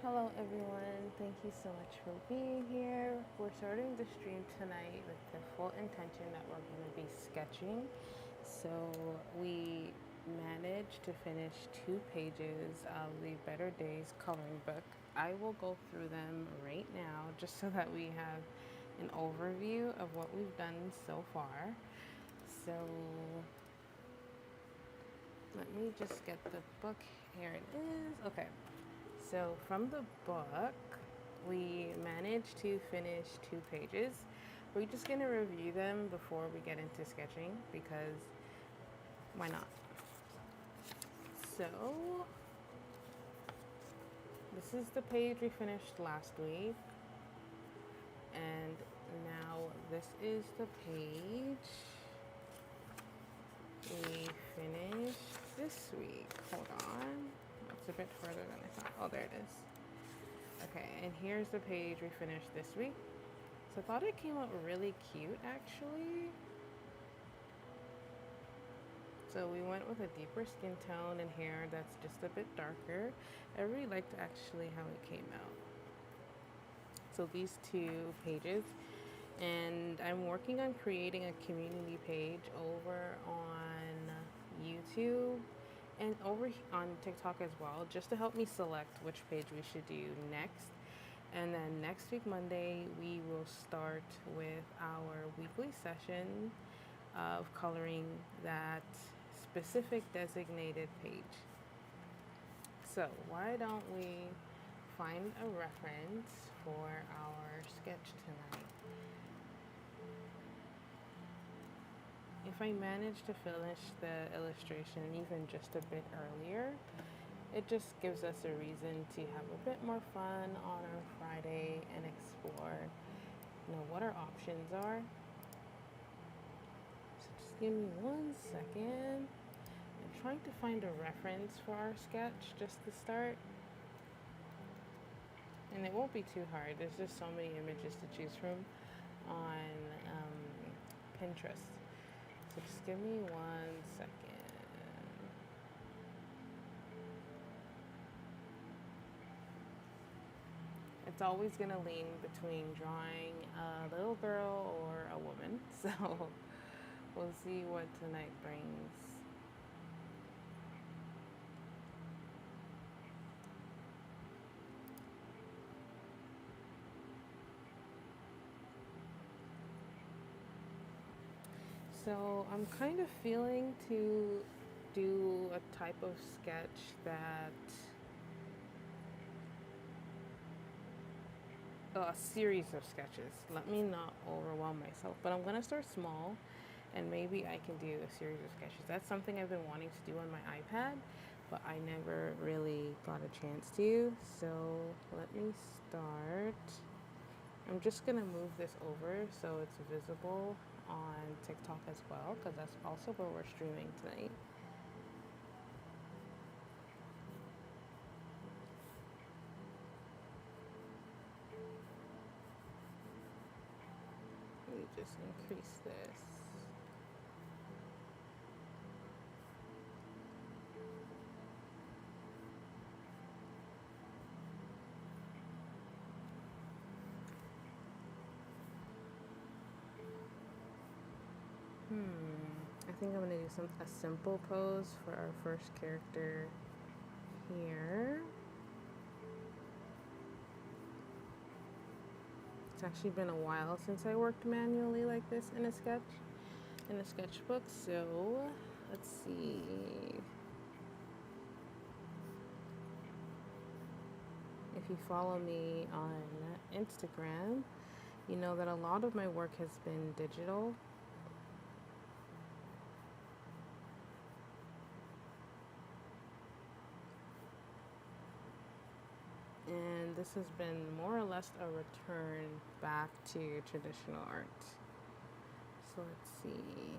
Hello everyone, thank you so much for being here. We're starting the stream tonight with the full intention that we're going to be sketching. So we managed to finish 2 pages of the Better Days coloring book. I will go through them right now just so that we have an overview of what we've done so far. So let me just get the book. Here it is. Okay. So from the book, we managed to finish 2 pages. We're just going to review them before we get into sketching because why not? So this is the page we finished last week. And now this is the page we finished this week. Hold on. It's a bit further than I thought. Oh, there it is. Okay, and here's the page we finished this week. So I thought it came out really cute, actually. So we went with a deeper skin tone and hair that's just a bit darker. I really liked actually how it came out. So these 2 pages, and I'm working on creating a community page over on YouTube and over on TikTok as well, just to help me select which page we should do next. And then next week, Monday, we will start with our weekly session of coloring that specific designated page. So why don't we find a reference for our sketch tonight? If I manage to finish the illustration even just a bit earlier, it just gives us a reason to have a bit more fun on our Friday and explore, what our options are. So just give me 1 second. I'm trying to find a reference for our sketch just to start. And it won't be too hard. There's just so many images to choose from on Pinterest. So just give me 1 second. It's always going to lean between drawing a little girl or a woman. So we'll see what tonight brings. So I'm kind of feeling to do a type of sketch that a series of sketches. Let me not overwhelm myself, but I'm gonna start small and maybe I can do a series of sketches. That's something I've been wanting to do on my iPad, but I never really got a chance to. So let me start. I'm just gonna move this over so it's visible on TikTok as well, because that's also where we're streaming tonight. Let me just increase this. I think I'm gonna do a simple pose for our first character here. It's actually been a while since I worked manually like this in a sketchbook. So let's see. If you follow me on Instagram, you know that a lot of my work has been digital. And this has been more or less a return back to traditional art. So let's see.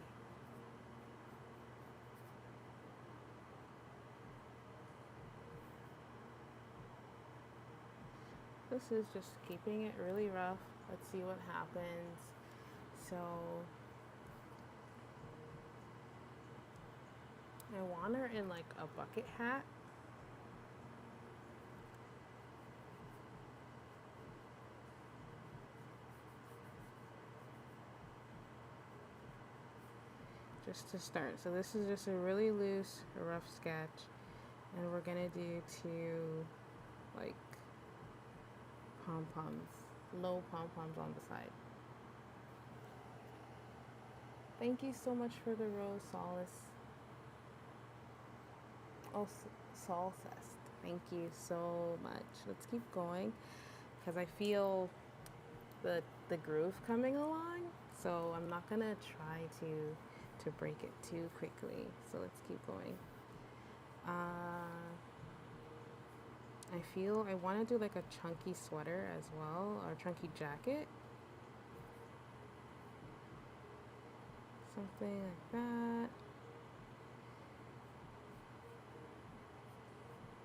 This is just keeping it really rough. Let's see what happens. So I want her in like a bucket hat. just to start. So this is just a really loose, rough sketch, and we're gonna do two like pom-poms, low pom-poms on the side. Thank you so much for the rose, Solace. Oh, Solcest. Thank you so much. Let's keep going because I feel the groove coming along. So I'm not gonna try to break it too quickly. So let's keep going. I feel I want to do like a chunky sweater as well, or chunky jacket. Something like that.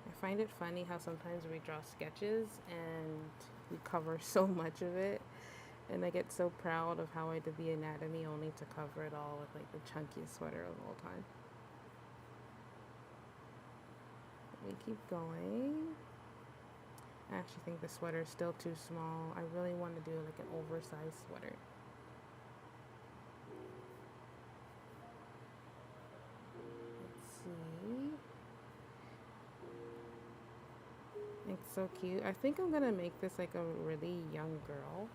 I find it funny how sometimes we draw sketches and we cover so much of it. And I get so proud of how I did the anatomy only to cover it all with like the chunkiest sweater of all time. We keep going. I actually think the sweater is still too small. I really want to do like an oversized sweater. Let's see. It's so cute. I think I'm gonna make this like a really young girl.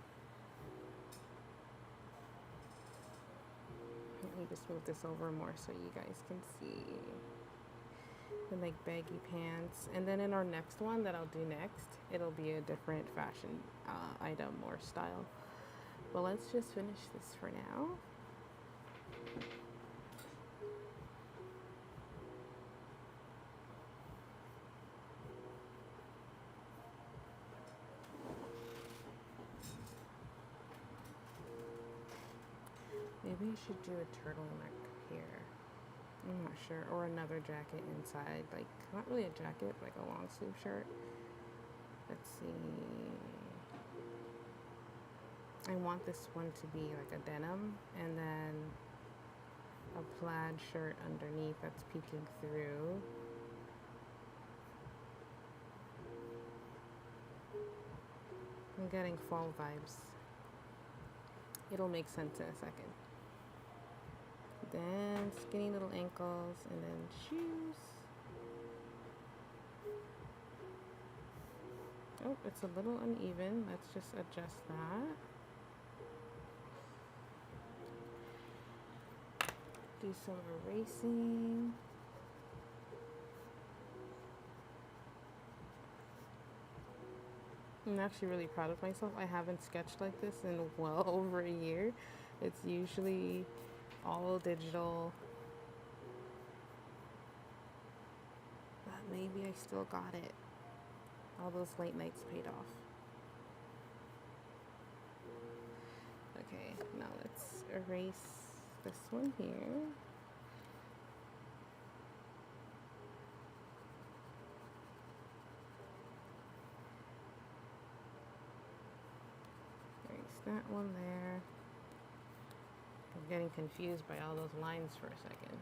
Let me just move this over more so you guys can see. And like baggy pants. And then in our next one that I'll do next, it'll be a different fashion item or style. But let's just finish this for now. Maybe I should do a turtleneck here. I'm not sure. Or another jacket inside. Like, not really a jacket, like a long sleeve shirt. Let's see. I want this one to be like a denim and then a plaid shirt underneath that's peeking through. I'm getting fall vibes. It'll make sense in a second. Then skinny little ankles and then shoes. Oh, it's a little uneven. Let's just adjust that. Do some erasing. I'm actually really proud of myself. I haven't sketched like this in well over a year. It's usually all digital. But maybe I still got it. All those late nights paid off. Okay, now let's erase this one here. Erase that one there. I'm getting confused by all those lines for a second.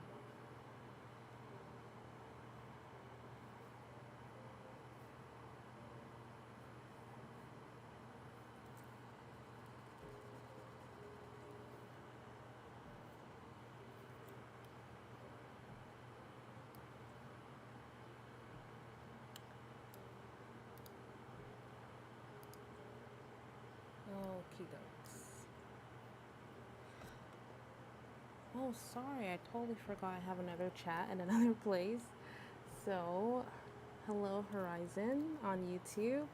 Okie dokes. Oh, sorry, I totally forgot I have another chat in another place. So, hello Horizon on YouTube.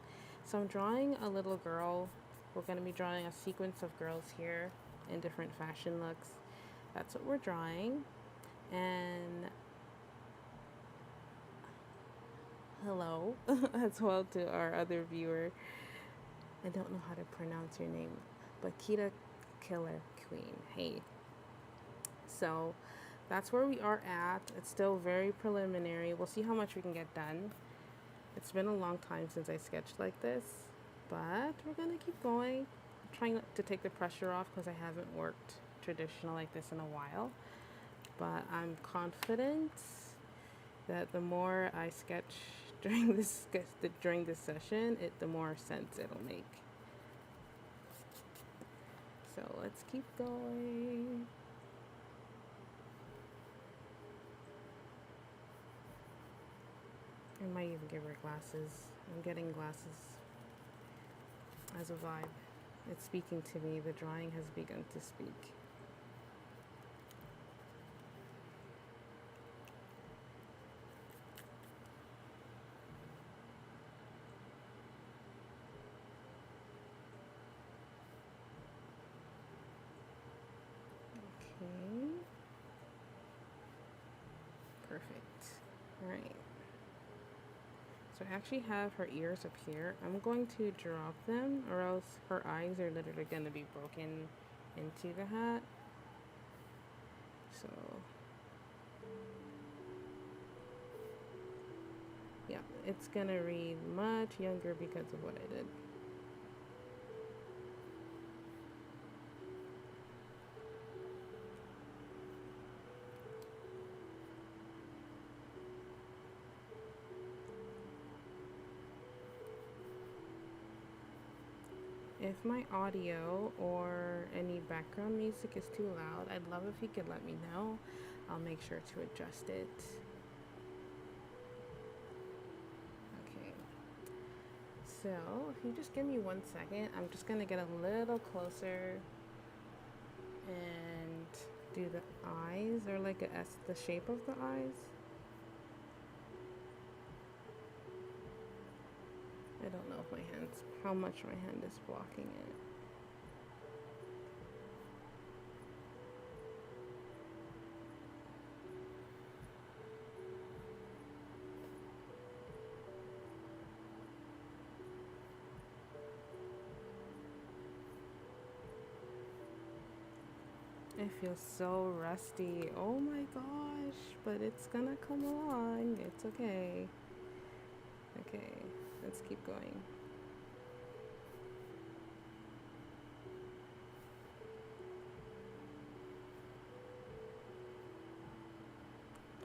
So I'm drawing a little girl. We're going to be drawing a sequence of girls here in different fashion looks. That's what we're drawing. And hello as well to our other viewer. I don't know how to pronounce your name, but Kita Killer Queen. Hey. So that's where we are at. It's still very preliminary. We'll see how much we can get done. It's been a long time since I sketched like this, but we're gonna keep going. I'm trying to take the pressure off because I haven't worked traditional like this in a while. But I'm confident that the more I sketch during this session, the more sense it'll make. So let's keep going. I might even give her glasses. I'm getting glasses as a vibe. It's speaking to me. The drawing has begun to speak. Okay. Perfect. All right. So I actually have her ears up here. I'm going to drop them or else her eyes are literally going to be broken into the hat. So, yeah, it's going to read much younger because of what I did. If my audio or any background music is too loud, I'd love if you could let me know. I'll make sure to adjust it. Okay. So, if you just give me 1 second, I'm just going to get a little closer and do the eyes, or like a S, the shape of the eyes. I don't know if how much my hand is blocking it. I feel so rusty. Oh my gosh, but it's gonna come along. It's okay. Okay, let's keep going.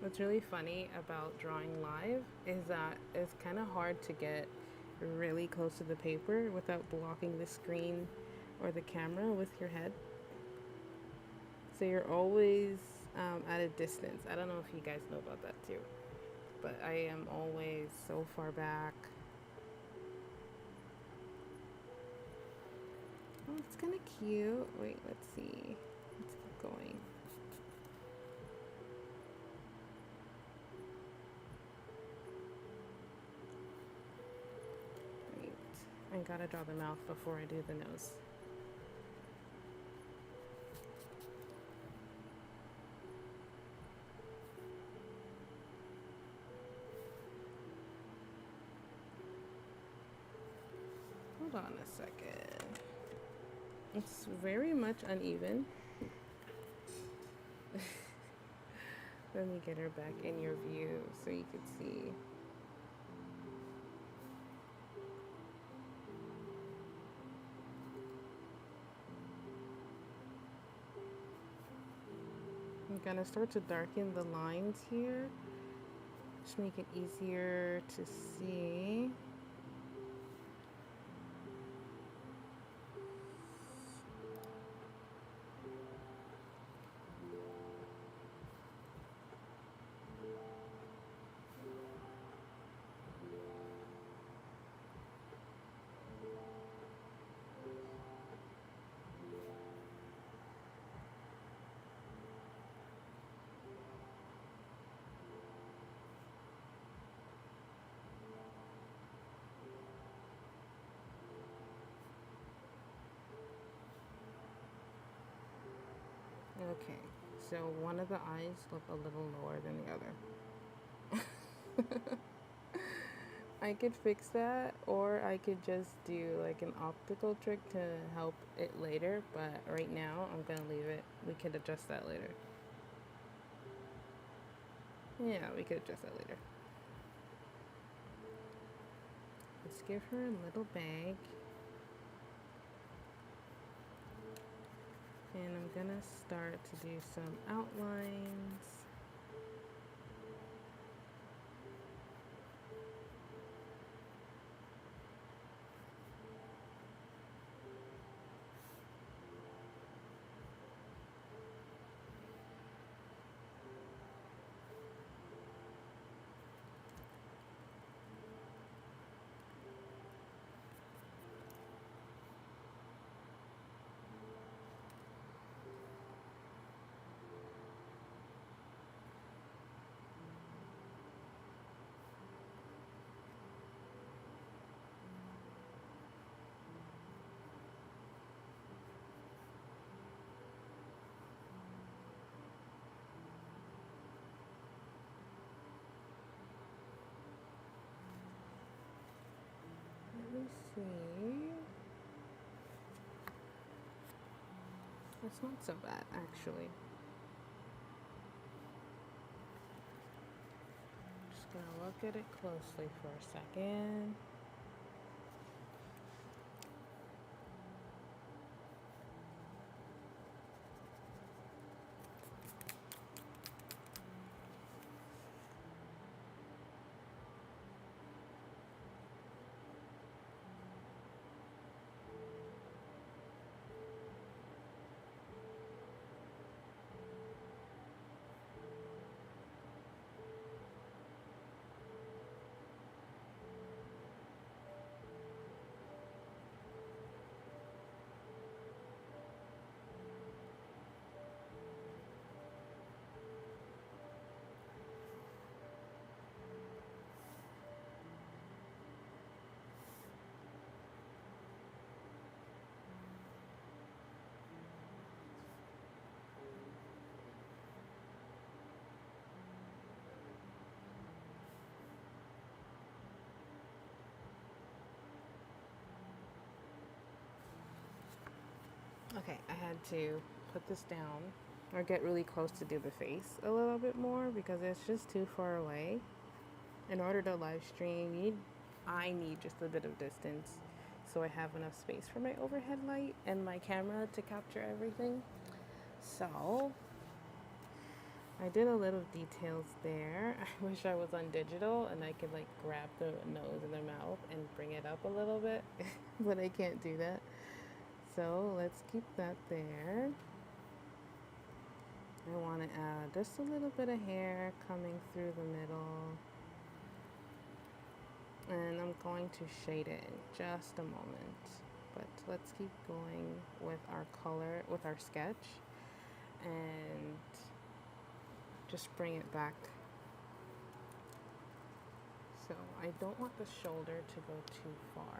What's really funny about drawing live is that it's kind of hard to get really close to the paper without blocking the screen or the camera with your head. So you're always at a distance. I don't know if you guys know about that too, but I am always so far back. Oh, it's kind of cute. Wait, let's see. Let's keep going. Wait, I gotta draw the mouth before I do the nose. Hold on a second. It's very much uneven. Let me get her back in your view so you can see. I'm gonna start to darken the lines here. Just make it easier to see. Okay, so one of the eyes look a little lower than the other. I could fix that, or I could just do like an optical trick to help it later, but right now I'm gonna leave it. We could adjust that later. Yeah, we could adjust that later. Let's give her a little bag. And I'm gonna start to do some outlines. see. It's not so bad, actually. Just gonna look at it closely for a second. Okay, I had to put this down or get really close to do the face a little bit more because it's just too far away. In order to live stream, I need just a bit of distance so I have enough space for my overhead light and my camera to capture everything. So I did a little details there. I wish I was on digital and I could like grab the nose and the mouth and bring it up a little bit, but I can't do that. So let's keep that there. I want to add just a little bit of hair coming through the middle. And I'm going to shade it in just a moment. But let's keep going with our color, with our sketch. And just bring it back. So I don't want the shoulder to go too far.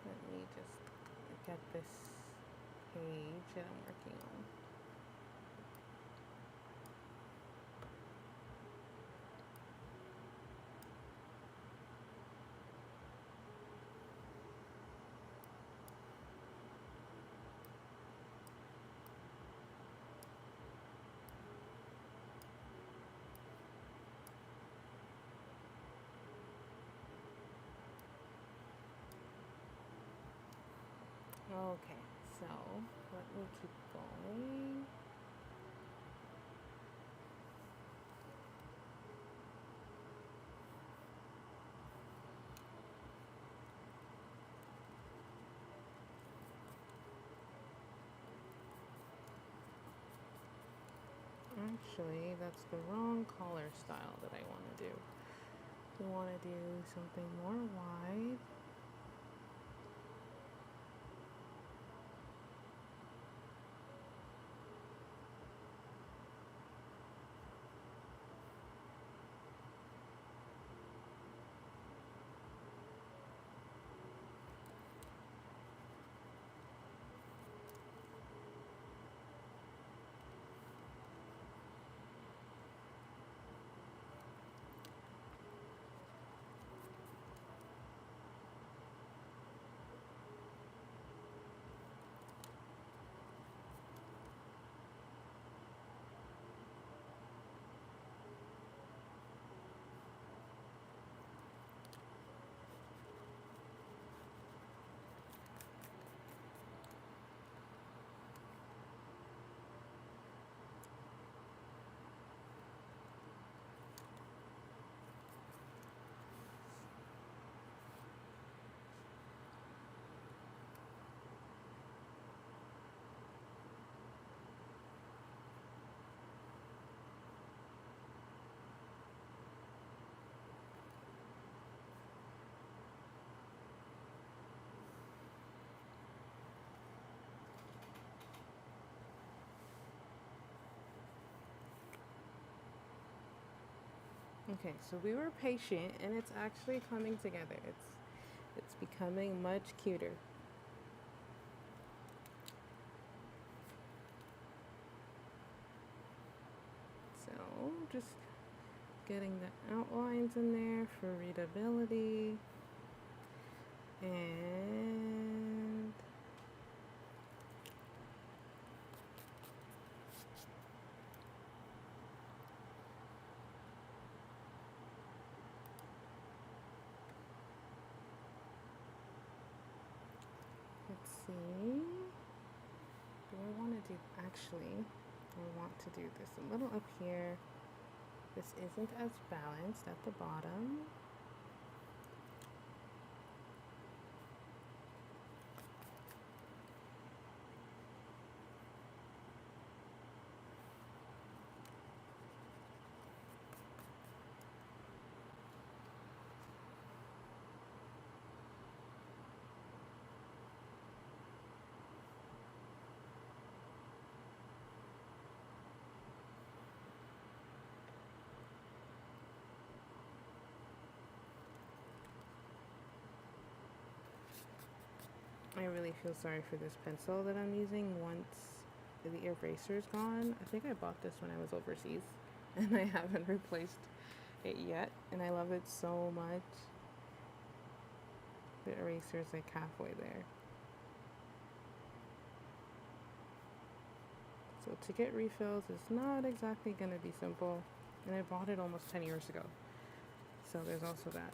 Let me just get this page that I'm working on. Okay, so let me keep going. Actually, that's the wrong collar style that I want to do. We want to do something more wide. Okay, so we were patient and it's actually coming together. It's becoming much cuter. just getting the outlines in there for readability. And let's see. Do I want to do, actually, I want to do this a little up here. This isn't as balanced at the bottom. I really feel sorry for this pencil that I'm using once the eraser's gone. I think I bought this when I was overseas and I haven't replaced it yet, and I love it so much. The eraser's like halfway there. So to get refills is not exactly going to be simple, and I bought it almost 10 years ago. So there's also that.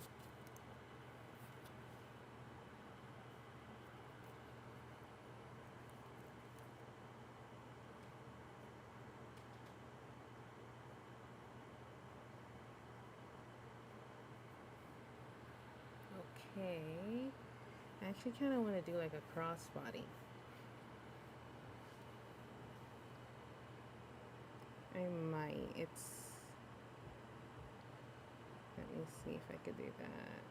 Okay, I actually kind of want to do like a crossbody. I might. Let me see if I could do that.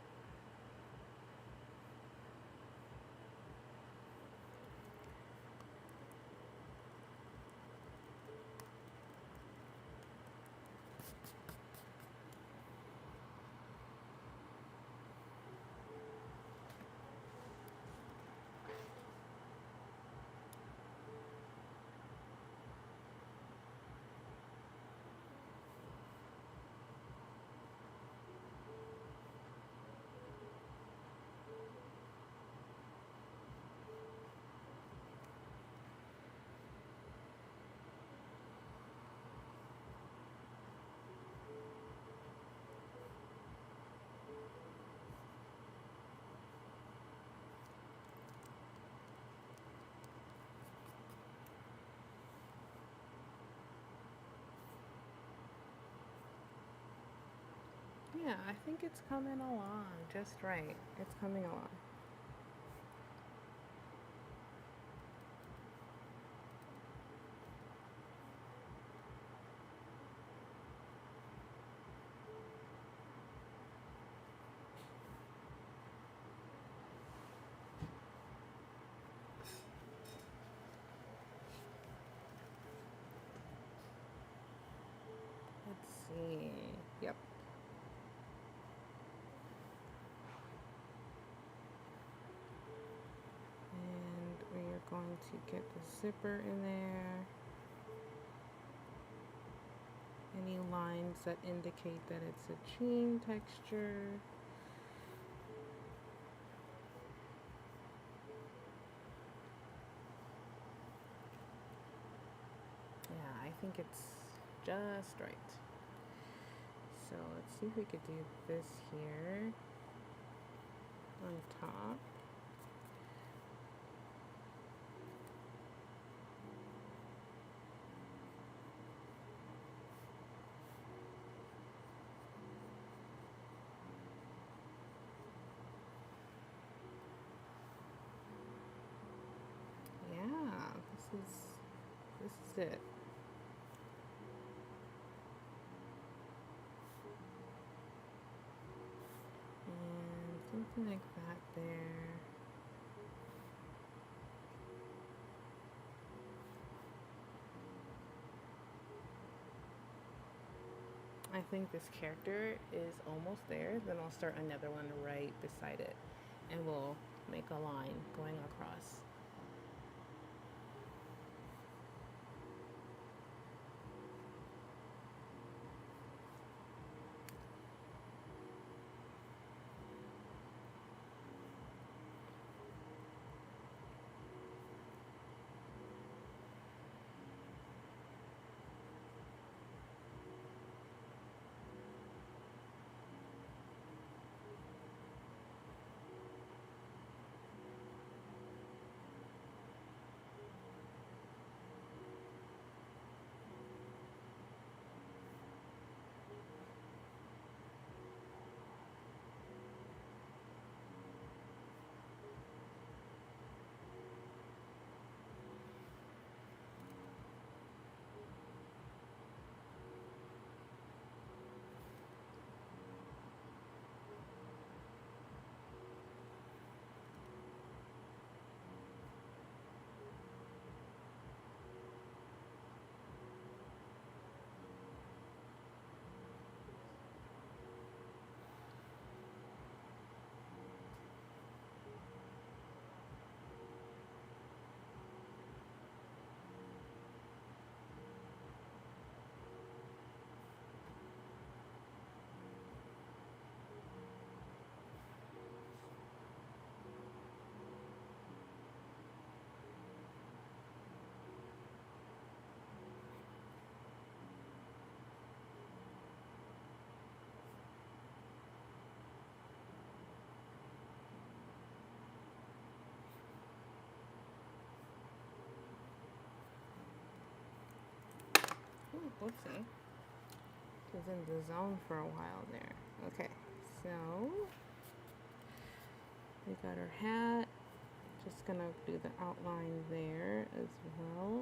Yeah, I think it's coming along just right. It's coming along. Let's see. Yep. And we are going to get the zipper in there. Any lines that indicate that it's a jean texture. Yeah, I think it's just right. So let's see if we could do this here on top. Yeah, this is it. And something like that there. I think this character is almost there. Then I'll start another one right beside it, and we'll make a line going across. whoopsie. Was in the zone for a while there. Okay, so we got our hat. Just gonna do the outline there as well.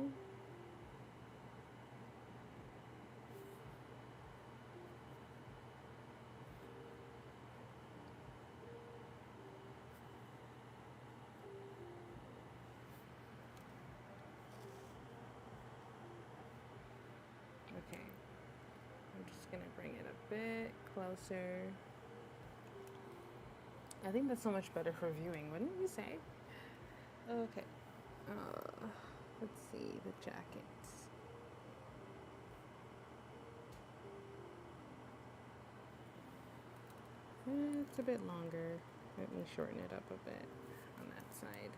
Okay, I'm just gonna bring it a bit closer. I think that's so much better for viewing, wouldn't you say? Okay, let's see the jackets. It's a bit longer. Let me shorten it up a bit on that side.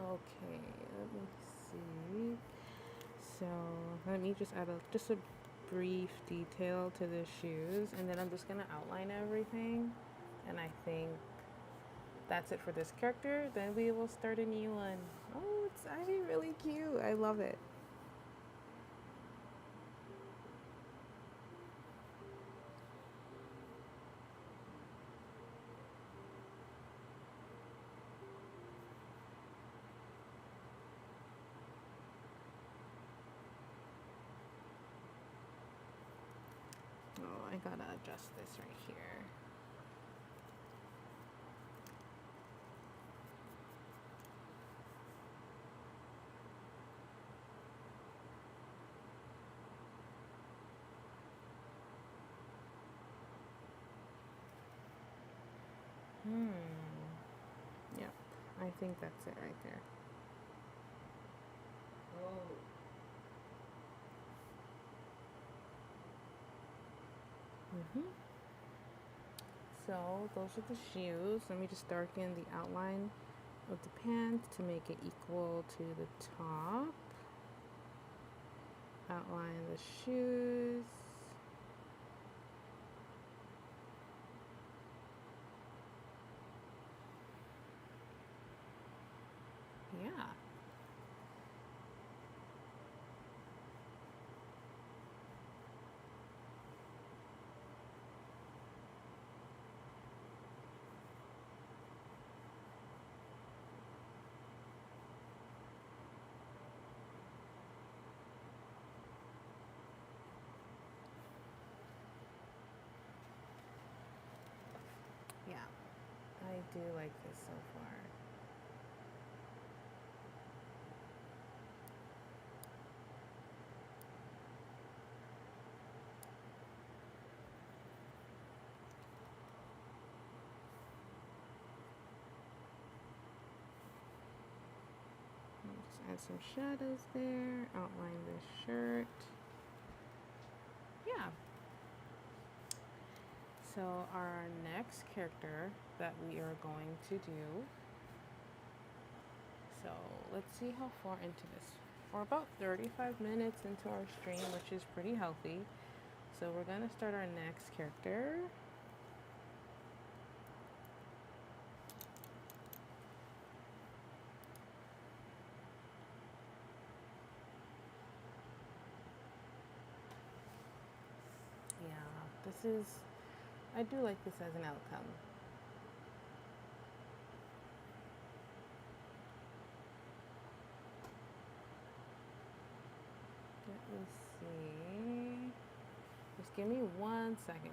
Okay, let me see. So let me just add just a brief detail to the shoes, and then I'm just gonna outline everything. And I think that's it for this character. Then we will start a new one. Oh, it's actually really cute. I love it. Oh, I gotta adjust this right here. Yep, I think that's it right there. So those are the shoes. Let me just darken the outline of the pants to make it equal to the top. Outline the shoes. Yeah. Yeah, I do like this so far. Just add some shadows there, outline the shirt. Yeah. So our next character that we are going to do. So let's see how far into this. We're about 35 minutes into our stream, which is pretty healthy. So we're gonna start our next character. Yeah, I do like this as an outcome. Let me see. Just give me 1 second.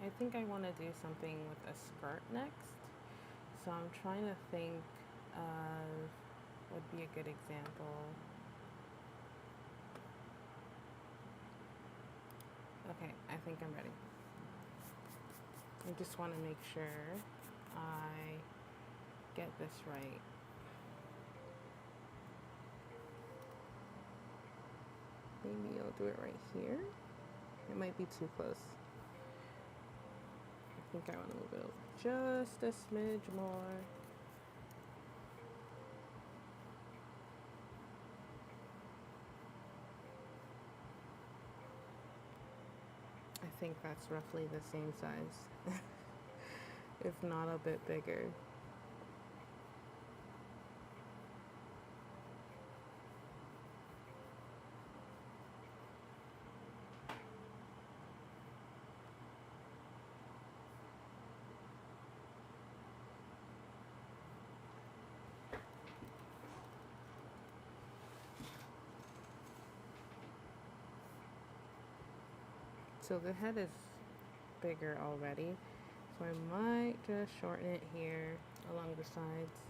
I think I want to do something with a skirt next. So I'm trying to think of what would be a good example. Okay, I think I'm ready. I just want to make sure I get this right. Maybe I'll do it right here. It might be too close. I think I want to move it over just a smidge more. I think that's roughly the same size, if not a bit bigger. So the head is bigger already, so I might just shorten it here along the sides.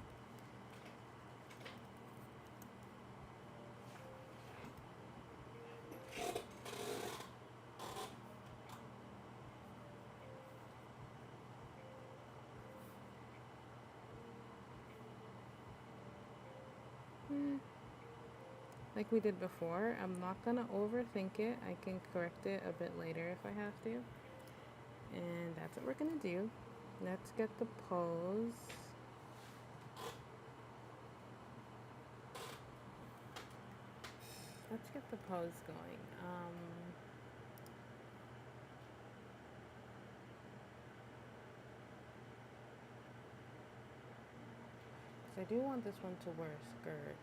Like we did before, I'm not gonna overthink it. I can correct it a bit later if I have to. And that's what we're gonna do. Let's get the pose. Let's get the pose going. I do want this one to wear a skirt.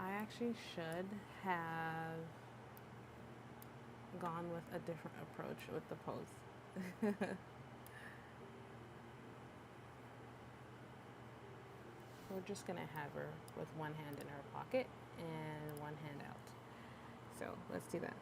I actually should have gone with a different approach with the pose. We're just gonna have her with one hand in her pocket and one hand out. So let's do that.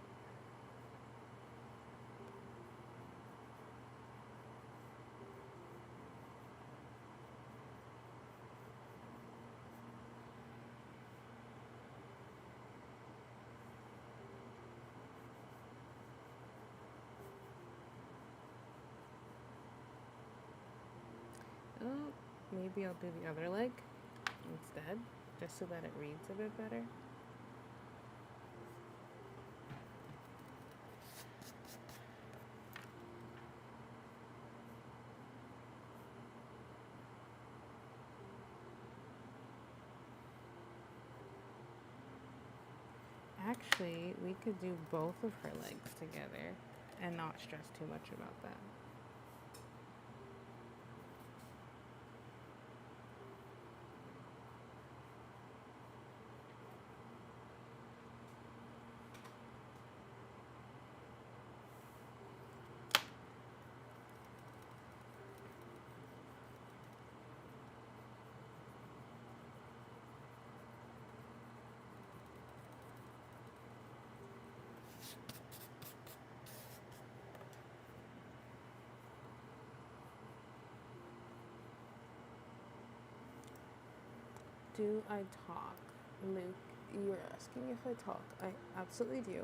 Oh, maybe I'll do the other leg instead, just so that it reads a bit better. Actually, we could do both of her legs together and not stress too much about that. Do I talk? Luke, you're asking if I talk. I absolutely do.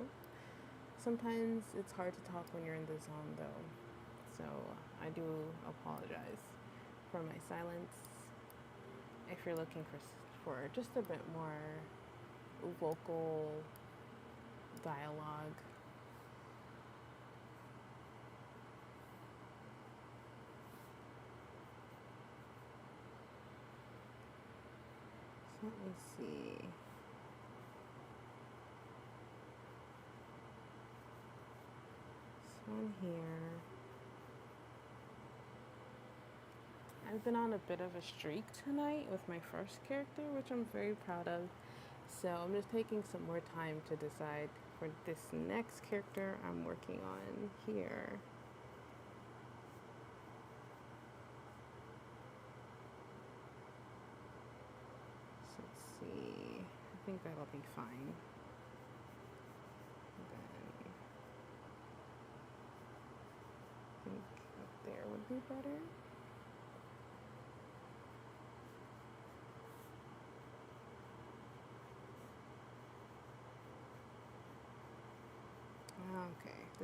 Sometimes it's hard to talk when you're in the zone, though. So I do apologize for my silence. If you're looking for just a bit more vocal dialogue, let me see. This one here. I've been on a bit of a streak tonight with my first character, which I'm very proud of. So I'm just taking some more time to decide for this next character I'm working on here. So let's see. I think that'll be fine. Then I think up there would be better.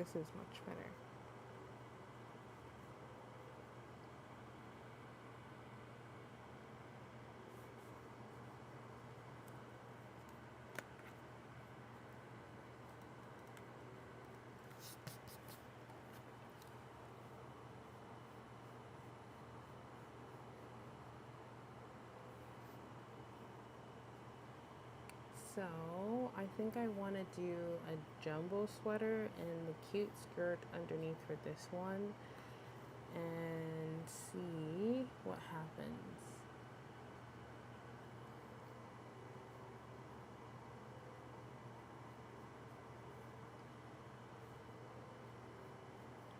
This is much better. So I think I want to do a jumbo sweater and the cute skirt underneath for this one and see what happens.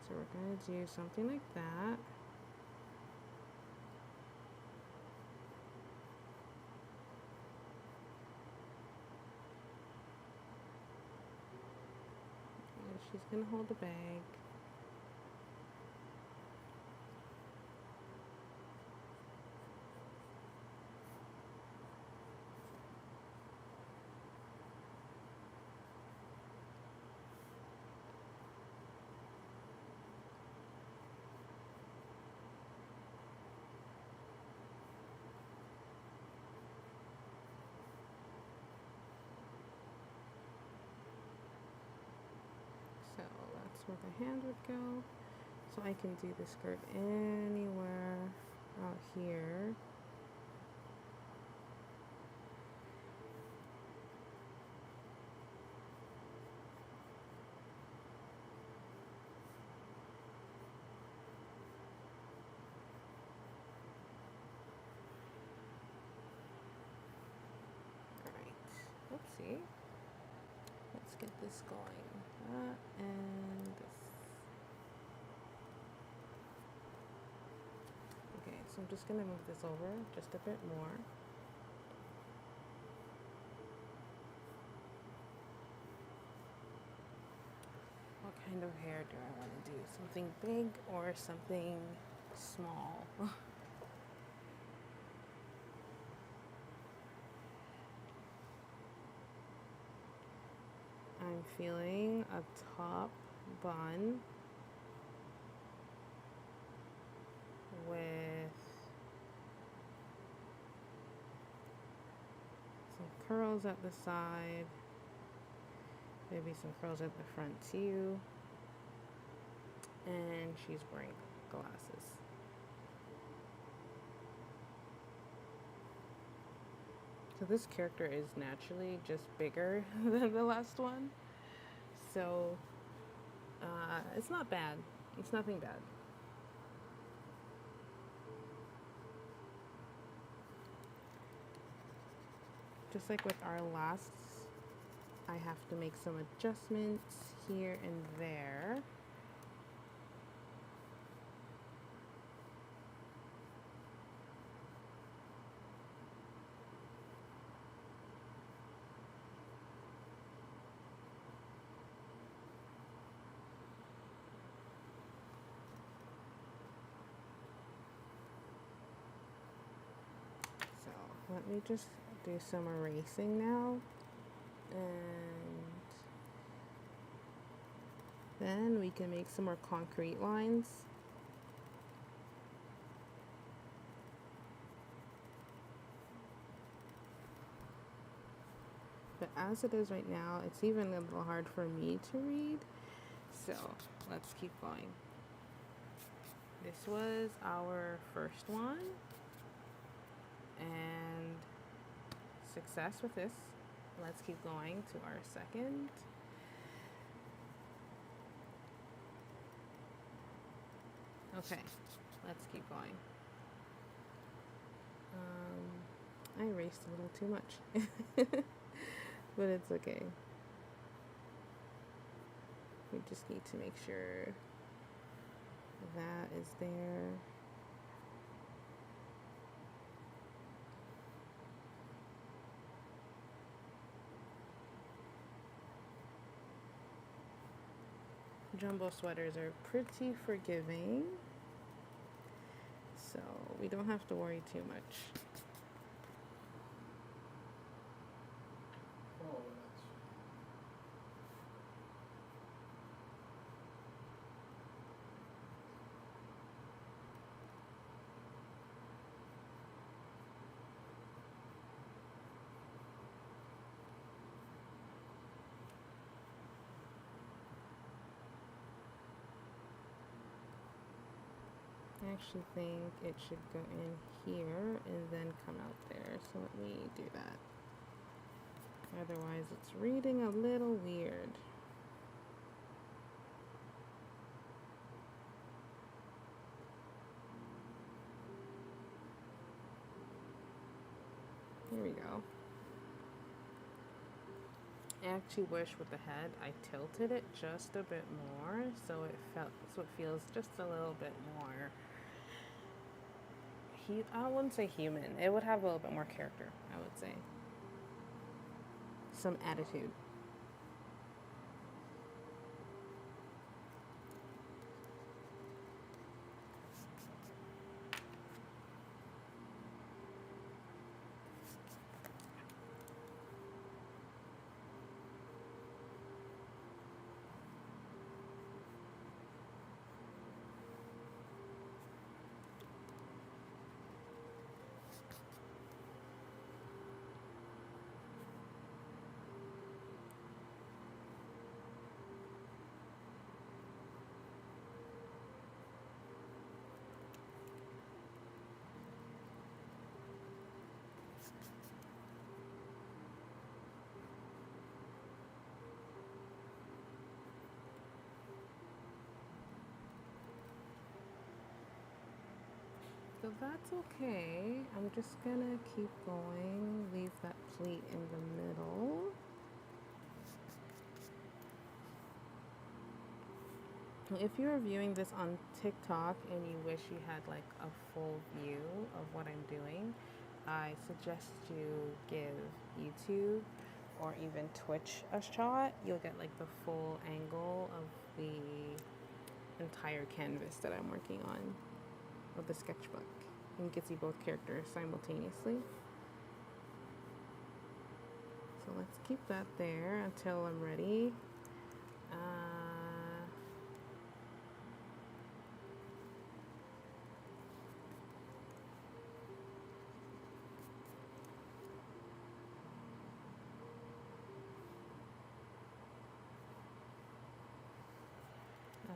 So we're going to do something like that. She's gonna hold the bag. So that's where the hand would go. So I can do the skirt anywhere out here. Alright, oopsie. Let's get this going. That and this. Okay, so I'm just gonna move this over just a bit more. What kind of hair do I want to do? Something big or something small? I'm feeling a top bun with some curls at the side, maybe some curls at the front too, and she's wearing glasses. So this character is naturally just bigger than the last one. So it's not bad. It's nothing bad. Just like with our last, I have to make some adjustments here and there. Let me just do some erasing now, and then we can make some more concrete lines. But as it is right now, it's even a little hard for me to read, so let's keep going. This was our first one, and success with this. Let's keep going to our second. Okay, let's keep going. I erased a little too much, but it's okay. We just need to make sure that is there. Jumbo sweaters are pretty forgiving, so we don't have to worry too much. actually think it should go in here and then come out there. So let me do that. Otherwise, it's reading a little weird. Here we go. I actually wish with the head I tilted it just a bit more so it feels just a little bit more I wouldn't say human. It would have a little bit more character, I would say. Some attitude. So that's okay. I'm just gonna keep going, leave that pleat in the middle. If you're viewing this on TikTok and you wish you had like a full view of what I'm doing, I suggest you give YouTube or even Twitch a shot. You'll get like the full angle of the entire canvas that I'm working on, of the sketchbook. And you can see both characters simultaneously. So let's keep that there until I'm ready.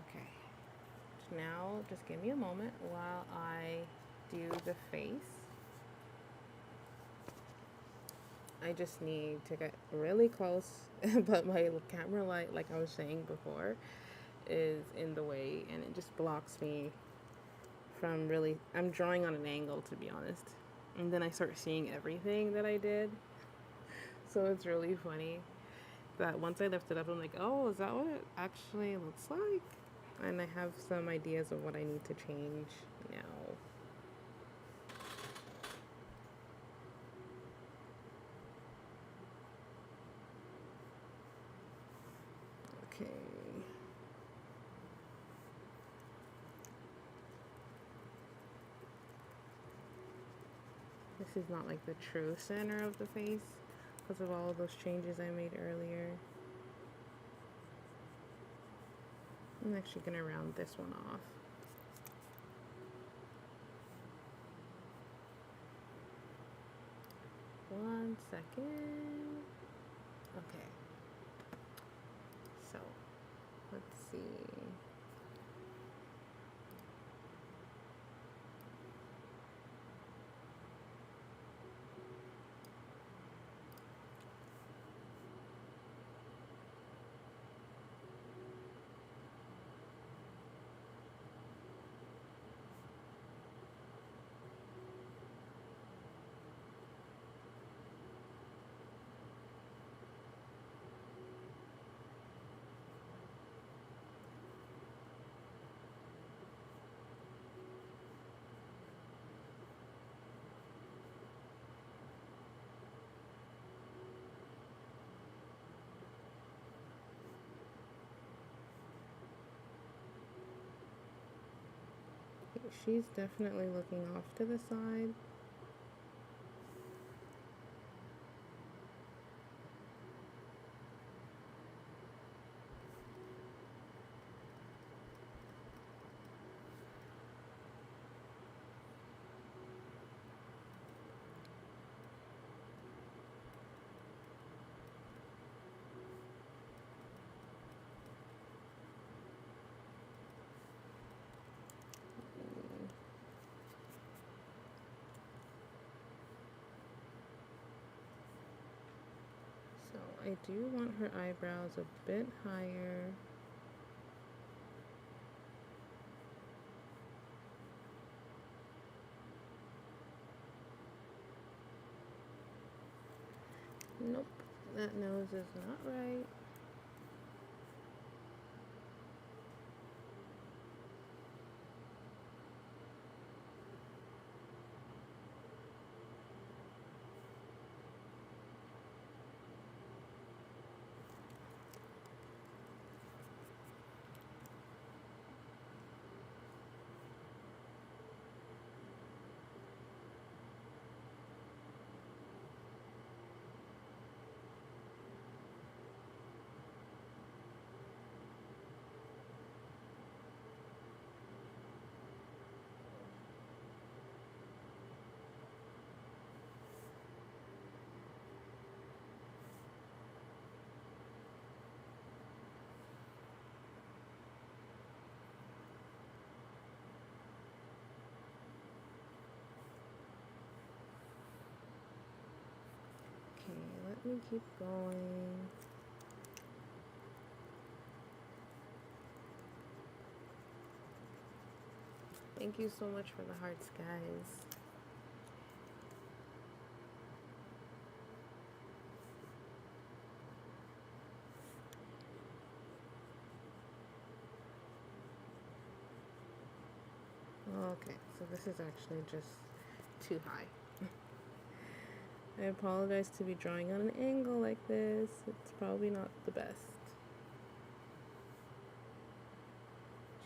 Okay, so now just give me a moment while I do the face. I just need to get really close, but my camera light, like I was saying before, is in the way and it just blocks me from really, I'm drawing on an angle to be honest. And then I start seeing everything that I did. So it's really funny that once I lift it up, I'm like, oh, is that what it actually looks like? And I have some ideas of what I need to change now. Okay. This is not like the true center of the face because of all of those changes I made earlier. I'm actually gonna round this one off. One second. Okay. So, let's see. She's definitely looking off to the side. So I do want her eyebrows a bit higher. Nope, that nose is not right. Okay, let me keep going. Thank you so much for the hearts, guys. Okay, so this is actually just too high. I apologize to be drawing on an angle like this. It's probably not the best.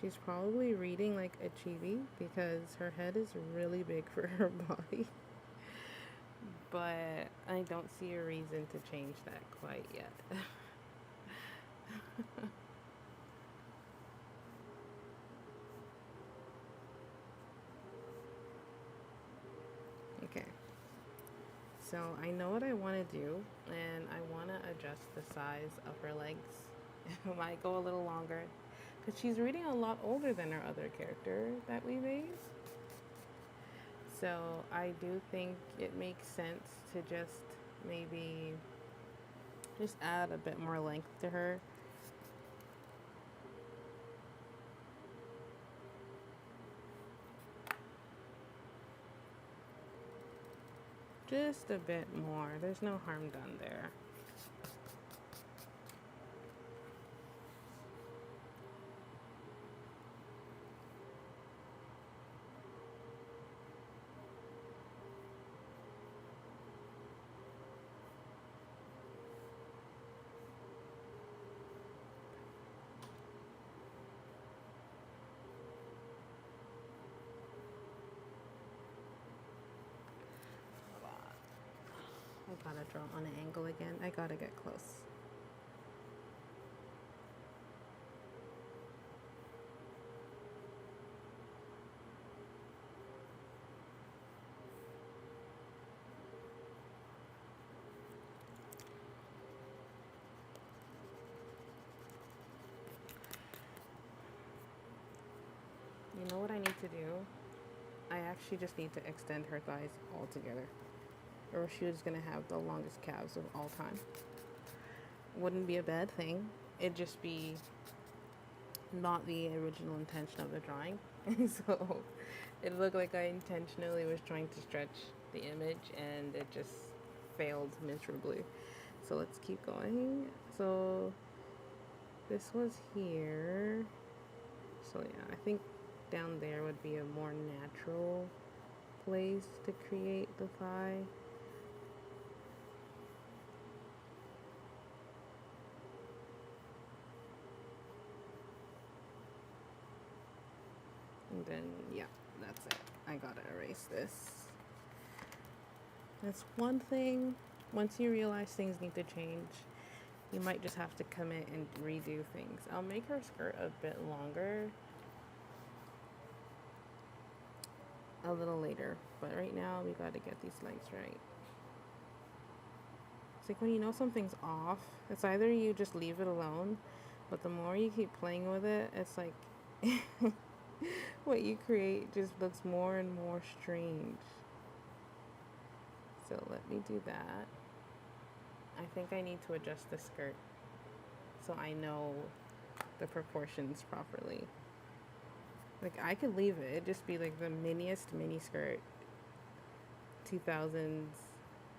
She's probably reading like a chibi because her head is really big for her body. But I don't see a reason to change that quite yet. Okay. So I know what I want to do, and I want to adjust the size of her legs. It might go a little longer because she's reading a lot older than our other character that we made. So I do think it makes sense to just maybe just add a bit more length to her. Just a bit more. There's no harm done there. I gotta draw on an angle again. I gotta get close. You know what I need to do? I actually just need to extend her thighs altogether, or she was gonna have the longest calves of all time. Wouldn't be a bad thing. It'd just be not the original intention of the drawing. So it looked like I intentionally was trying to stretch the image and it just failed miserably. So let's keep going. So this was here. So yeah, I think down there would be a more natural place to create the thigh. And then, yeah, that's it. I gotta erase this. That's one thing. Once you realize things need to change, you might just have to commit and redo things. I'll make her skirt a bit longer a little later, but right now we gotta get these legs right. It's like when you know something's off, it's either you just leave it alone, but the more you keep playing with it, it's like what you create just looks more and more strange. So let me do that. I think I need to adjust the skirt so I know the proportions properly. Like, I could leave it. It'd just be like the miniest mini skirt. 2000s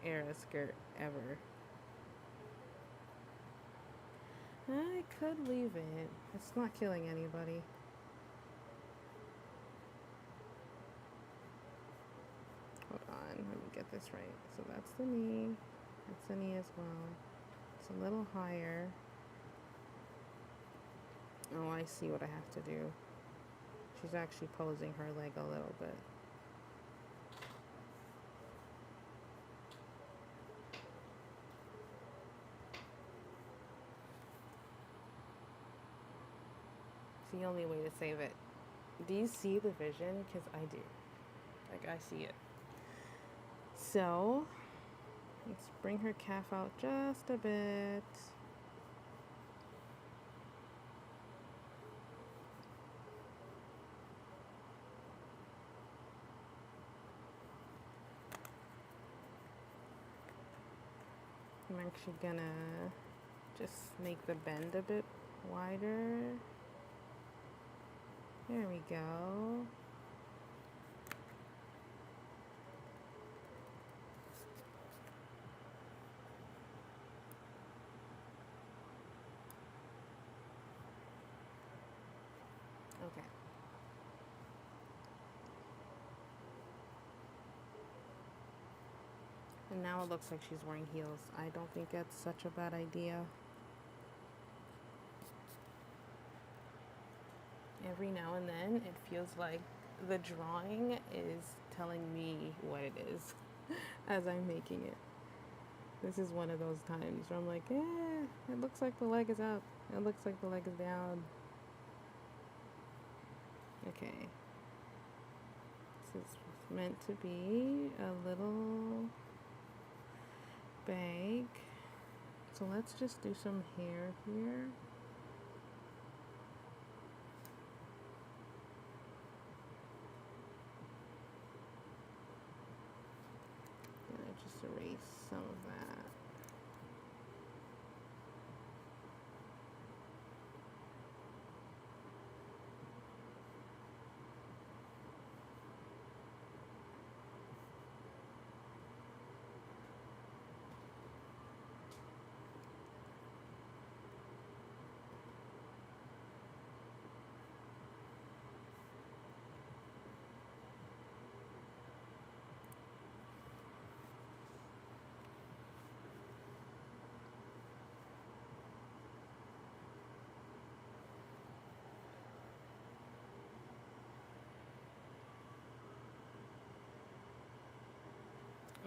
era skirt ever. I could leave it. It's not killing anybody. Hold on, let me get this right. So that's the knee. That's the knee as well. It's a little higher. Oh, I see what I have to do. She's actually posing her leg a little bit. It's the only way to save it. Do you see the vision? Because I do. Like, I see it. So, let's bring her calf out just a bit. I'm actually gonna just make the bend a bit wider. There we go. Okay. And now it looks like she's wearing heels. I don't think that's such a bad idea. Every now and then it feels like the drawing is telling me what it is as I'm making it. This is one of those times where I'm like, it looks like the leg is up. It looks like the leg is down. Okay. This is meant to be a little bag. So let's just do some hair here. Erase some of that.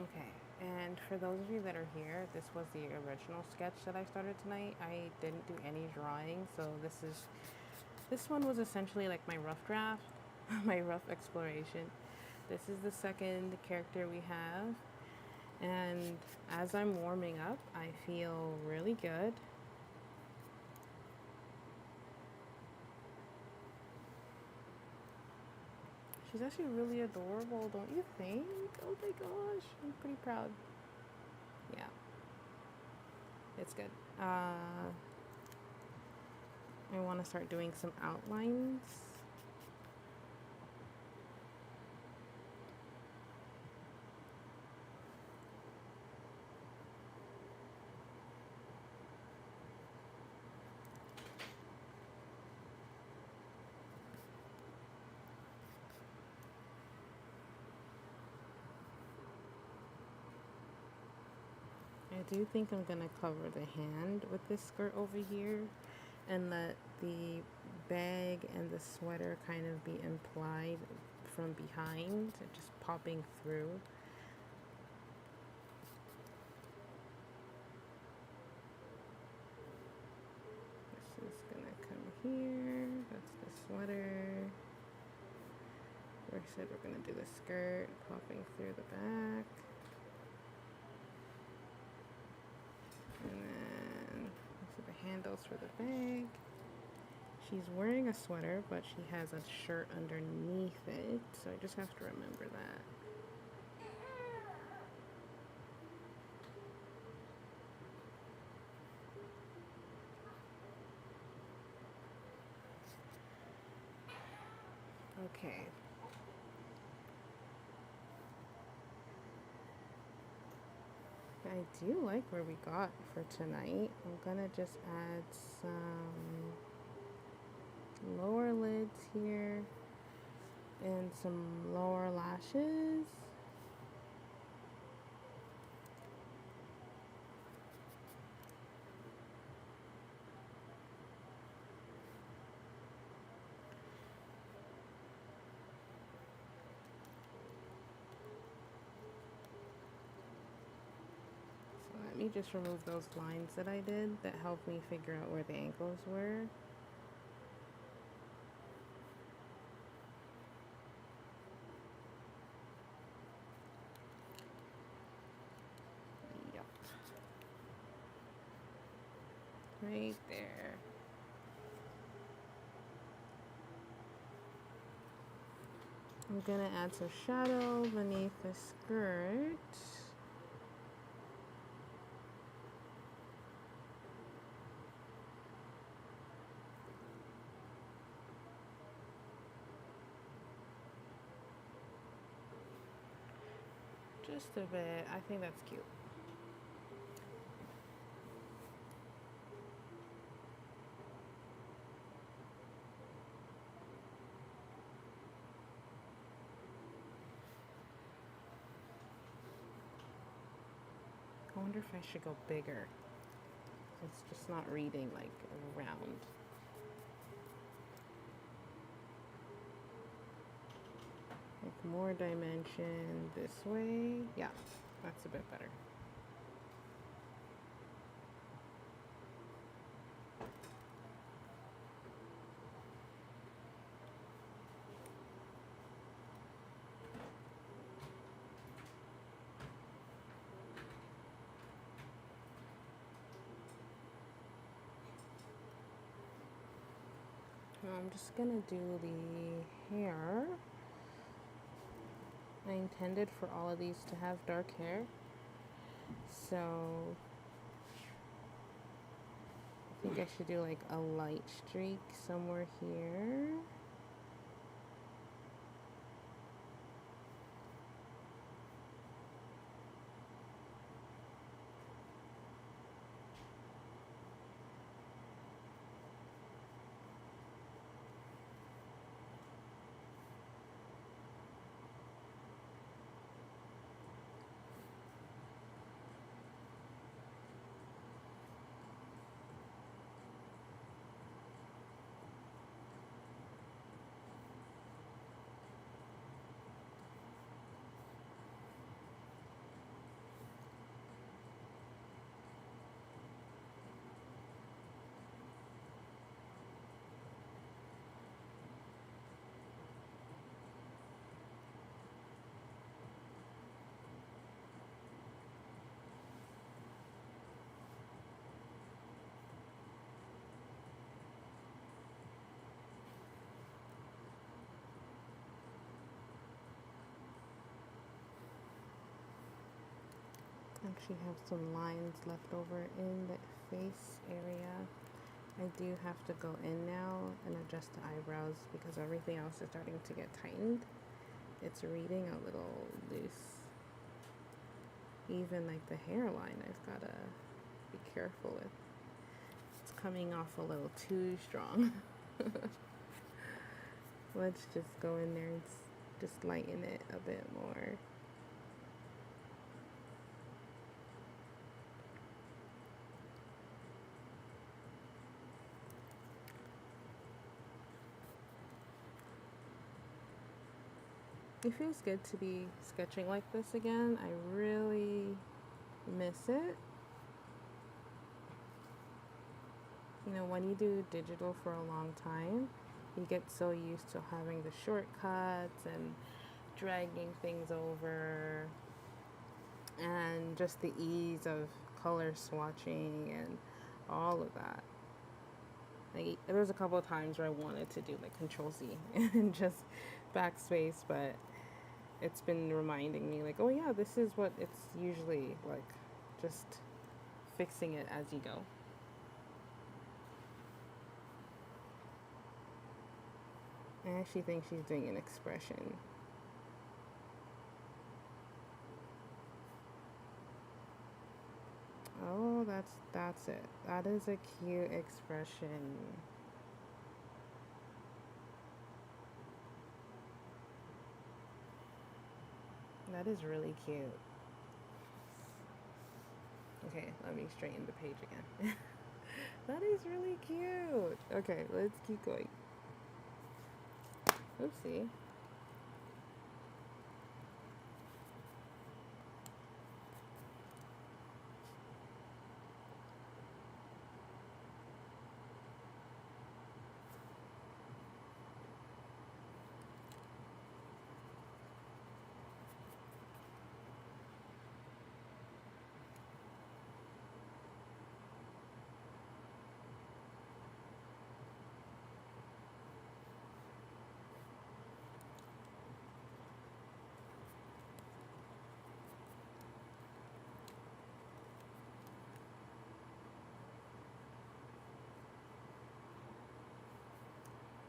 Okay, and for those of you that are here, this was the original sketch that I started tonight. I didn't do any drawing, so this one was essentially like my rough draft, my rough exploration. This is the second character we have, and as I'm warming up, I feel really good. She's actually really adorable, don't you think? Oh my gosh, I'm pretty proud. Yeah, it's good. I want to start doing some outlines. I do think I'm gonna cover the hand with this skirt over here and let the bag and the sweater kind of be implied from behind, just popping through. This is gonna come here. That's the sweater. We said we're gonna do the skirt popping through the back. And then these are the handles for the bag. She's wearing a sweater, but she has a shirt underneath it, so I just have to remember that. Okay. I do like where we got for tonight. I'm gonna just add some lower lids here and some lower lashes. So let me just remove those lines that I did that helped me figure out where the ankles were. Yep. Right there. I'm gonna add some shadow beneath the skirt. Just a bit. I think that's cute. I wonder if I should go bigger. It's just not reading like around. Like more dimension this way. Yeah, that's a bit better. Now I'm just gonna do the hair. I intended for all of these to have dark hair, so I think I should do like a light streak somewhere here. Actually have some lines left over in the face area. I do have to go in now and adjust the eyebrows because everything else is starting to get tightened. It's reading a little loose. Even like the hairline, I've gotta be careful with. It's coming off a little too strong. Let's just go in there and just lighten it a bit more. It feels good to be sketching like this again. I really miss it. You know, when you do digital for a long time, you get so used to having the shortcuts and dragging things over and just the ease of color swatching and all of that. Like, there was a couple of times where I wanted to do like Control Z and just backspace, but it's been reminding me like, oh yeah, this is what it's usually like, just fixing it as you go. I actually think she's doing an expression. Oh, that's it. That is a cute expression. That is really cute. Okay, let me straighten the page again. That is really cute. Okay, let's keep going. Oopsie.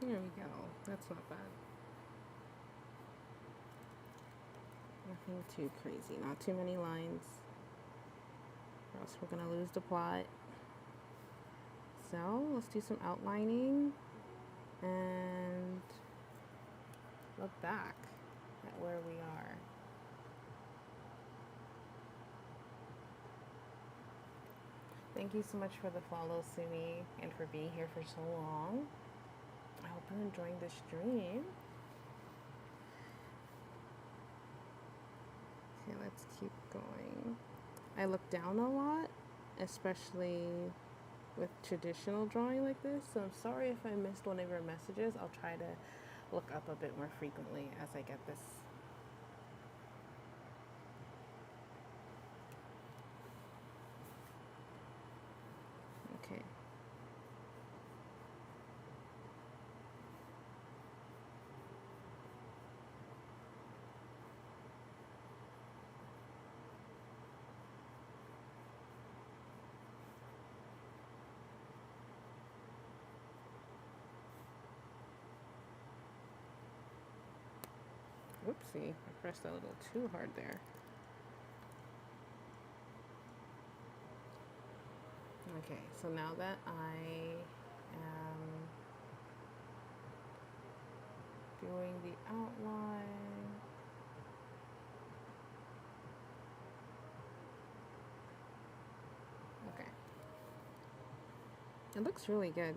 There we go. That's not bad. Nothing too crazy. Not too many lines. Or else we're going to lose the plot. So let's do some outlining. And look back at where we are. Thank you so much for the follow, Sumi, and for being here for so long. I hope you're enjoying the stream. Okay, let's keep going. I look down a lot, especially with traditional drawing like this, so I'm sorry if I missed one of your messages. I'll try to look up a bit more frequently as I get this. Okay. Whoopsie, I pressed a little too hard there. Okay, so now that I am doing the outline, okay, it looks really good.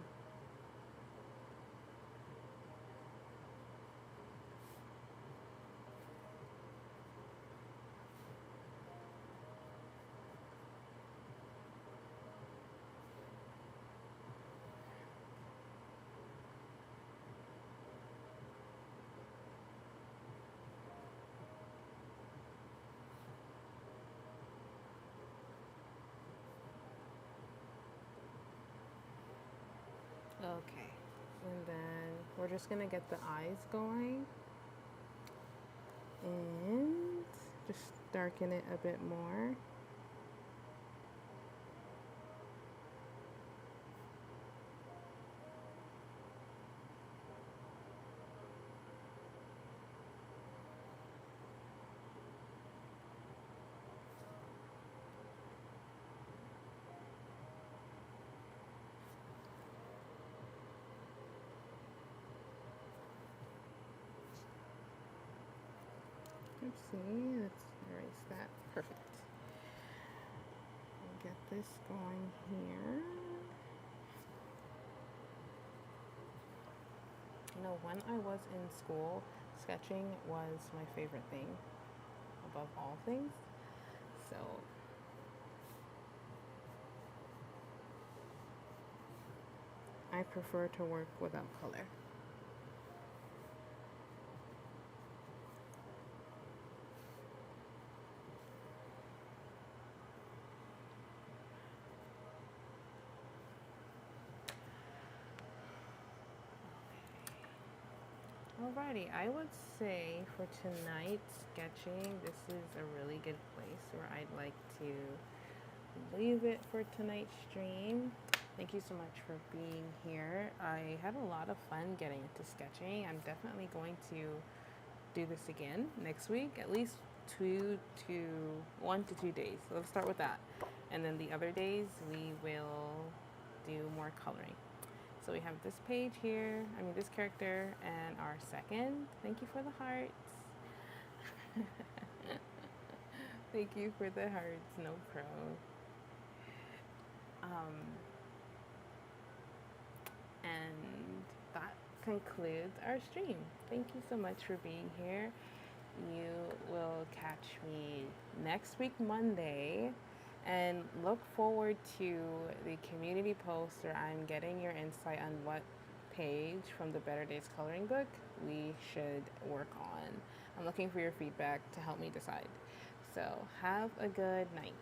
Okay, and then we're just gonna get the eyes going and just darken it a bit more. Oopsie, let's erase that. Perfect. We'll get this going here. You know, when I was in school, sketching was my favorite thing above all things. So I prefer to work without color. Alrighty, I would say for tonight sketching, this is a really good place where I'd like to leave it for tonight's stream. Thank you so much for being here. I had a lot of fun getting into sketching. I'm definitely going to do this again next week, at least 1 to 2 days. So let's start with that. And then the other days we will do more coloring. So we have this page here, this character, and our second. Thank you for the hearts. Thank you for the hearts, no pro. And that concludes our stream. Thank you so much for being here. You will catch me next week, Monday, and look forward to the community post where I'm getting your insight on what page from the Better Days coloring book we should work on. I'm looking for your feedback to help me decide. So have a good night.